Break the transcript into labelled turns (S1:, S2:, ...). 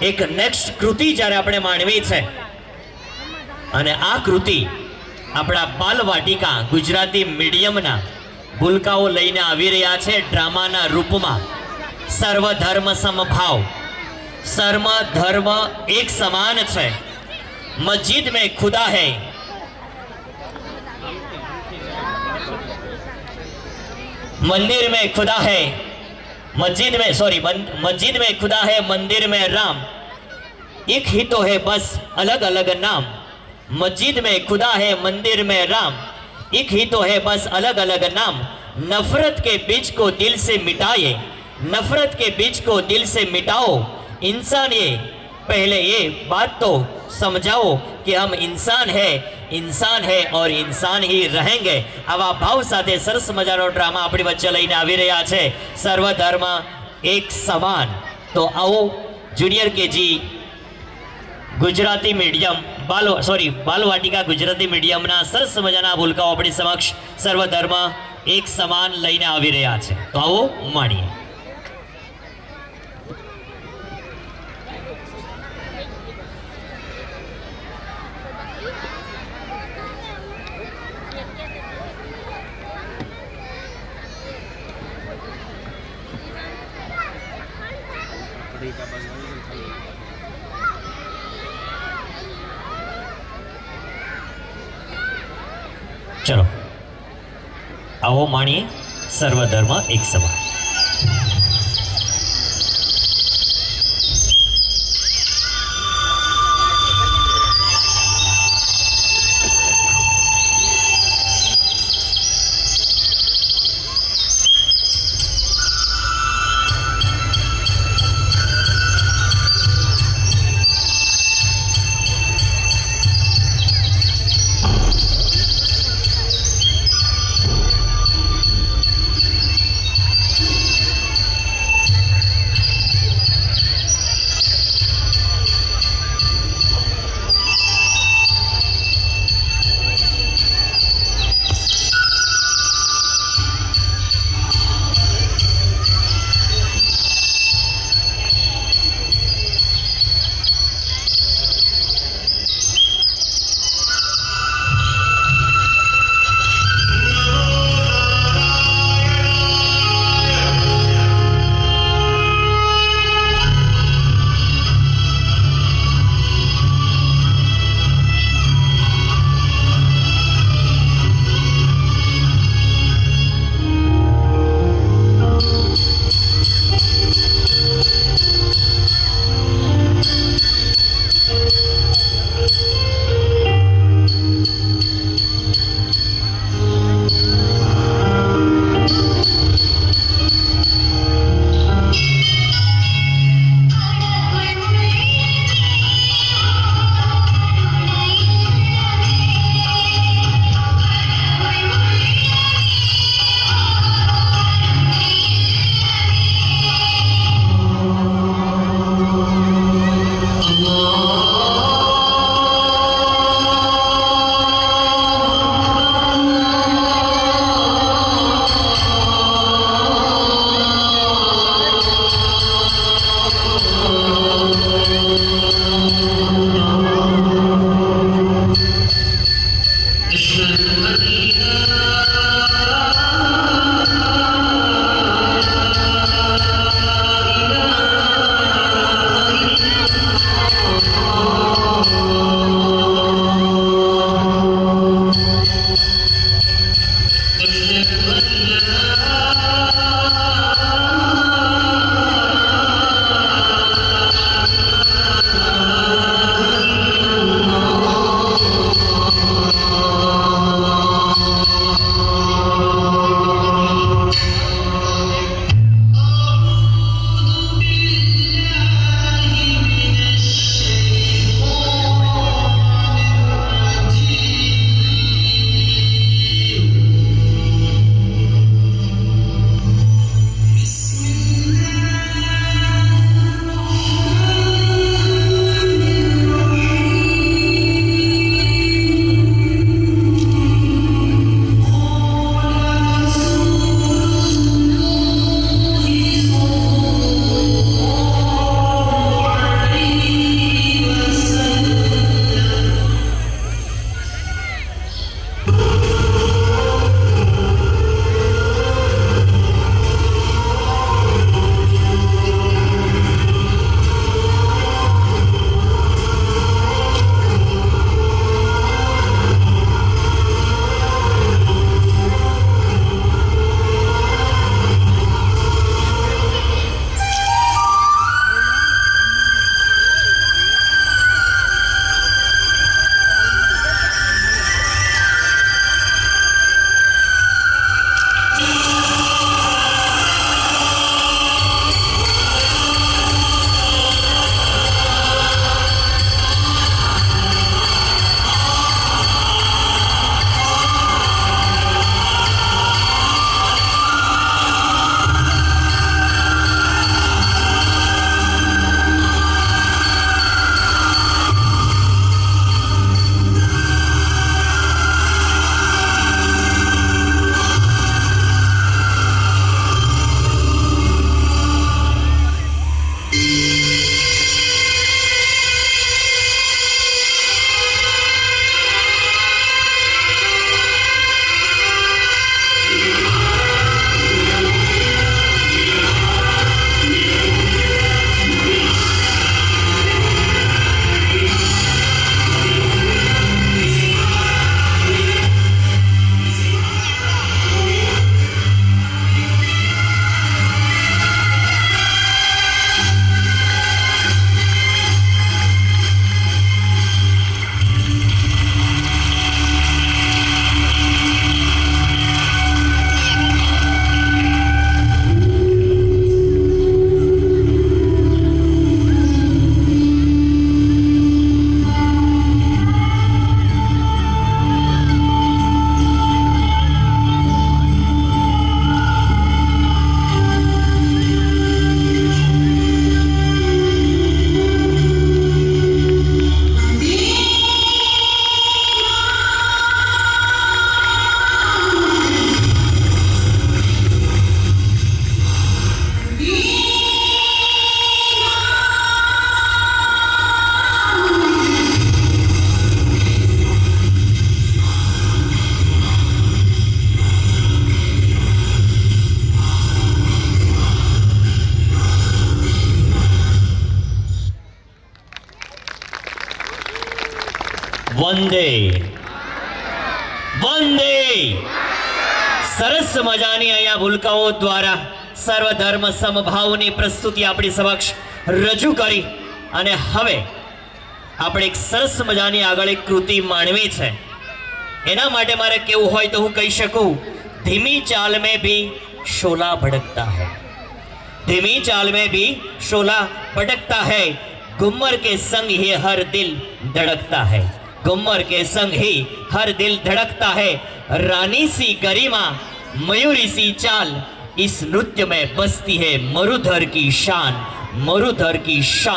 S1: એક નેક્સ્ટ કૃતિ જ્યારે આપણે માણવી છે અને આ કૃતિ આપણા બાલવાટિકા ગુજરાતી મીડિયમના ભૂલકાઓ લઈને આવી રહ્યા છે ડ્રામાના રૂપમાં। સર્વધર્મ સમભાવ, સર્વ ધર્મ એક સમાન છે। મસ્જિદ में खुदा है, मंदिर में खुदा है, मस्जिद में खुदा है, मंदिर में राम, एक ही तो है बस अलग अलग नाम। मस्जिद में खुदा है, मंदिर में राम, एक ही तो है बस अलग अलग नाम। नफरत के बीज को दिल से मिटाए, नफरत के बीज को दिल से मिटाओ। इंसान ये पहले ये बात तो समझाओ कि हम इंसान है और इंसान ही रहेंगे। आवा भाव साथे सरस मजानो ड्रामा अपनी वच्चे लईने आवी रह्या छे, सर्वधर्म एक समान। तो आओ जूनियर केजी गुजराती मीडियम बालवाटिका गुजराती मीडियमना सरस मजाना भूलकाओ अपनी समक्ष सर्वधर्म एक समान लईने आवी रह्या छे। तो आओ माणीए। चलो आओ माणिए सर्वधर्म एक समान। વંદે વંદે. સરસ મજાની અહીંયા ભૂલકાઓ દ્વારા સર્વધર્મ સમભાવની પ્રસ્તુતિ આપણી સમક્ષ રજૂ કરી અને હવે આપણે એક સરસ મજાની આગળ એક કૃતિ માણવી છે. એના માટે મારે કેવું હોય તો હું કહી શકું, ધીમી ચાલ में भी शोला भड़कता है, धीमी चाल में भी शोला भड़कता है, गुम्मर के संग ही हर दिल धड़कता है, गुम्मर के संग ही हर दिल धड़कता है. रानी सी गरिमा मयूरी सी चाल, इस नृत्य में बसती है मरुधर की शान, मरुधर की शान.